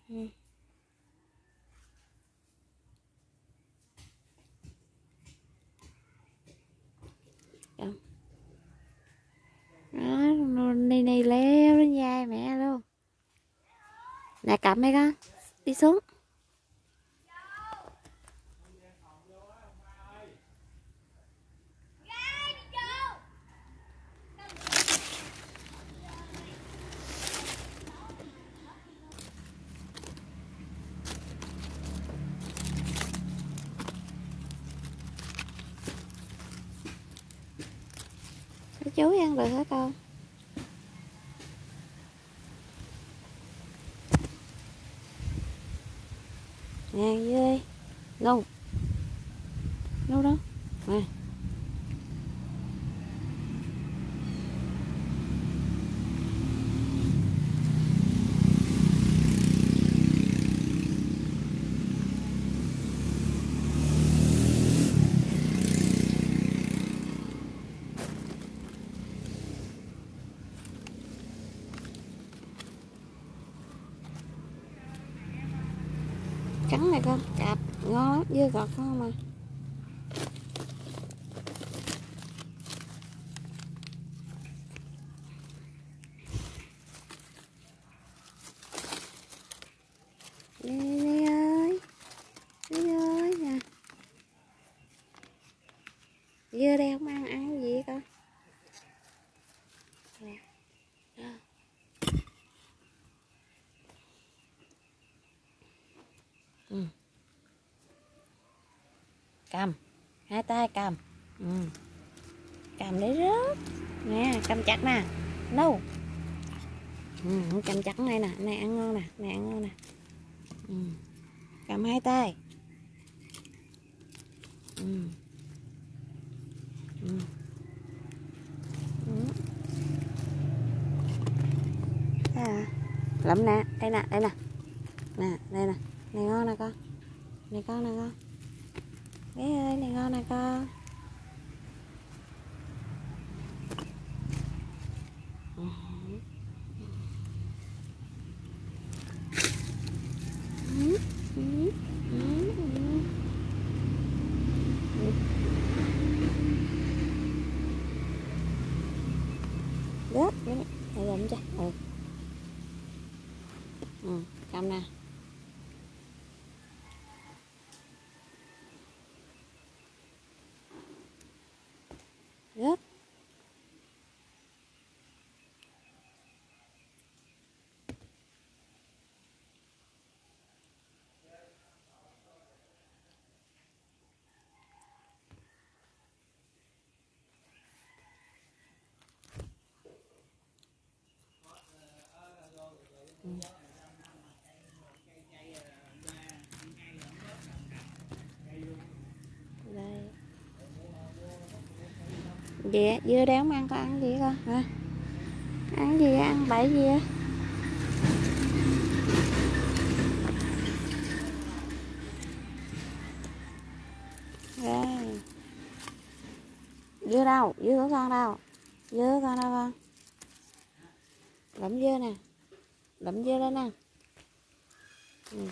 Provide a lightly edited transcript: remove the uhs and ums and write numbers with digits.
Ừ. Đó, này leo lên dài mẹ luôn. Nè cầm đây con, đi xuống. Chú ăn được hả con? Nè dê ngu ngu đó nè. Cắn này con, cạp ngon lắm, dưa gọt ngon mà. Đi ơi, đi ơi nè. Dưa đây không ăn gì con. Ừ. Cầm, hai tay cầm. Ừ. Cầm để rớt nè, cầm chặt nè. No. Ừ, cầm chặt này nè, này ăn ngon nè, này ăn ngon nè. Ừ. Cầm hai tay. Ừ. Ừ. Ừ. À, lụm nè, đây nè, đây nè. Nè, đây nè, này ngon nè con. Này con nè con. Bé ơi, này ngon nè con. Ừ. Ừ. Ừ. Ừ. Rớt vậy nè, thầy lụm cho. Ừ. Ừ, cầm nè. Rớt. Ừ. Đây. Dạ, dưa đéo ăn con ăn gì con hả? Ăn gì ăn bậy gì á? Đây. Dưa đâu? Dưa của con đâu? Dưa của con đâu con? Lụm dưa nè. Lụm dưa lên nè. Ừ.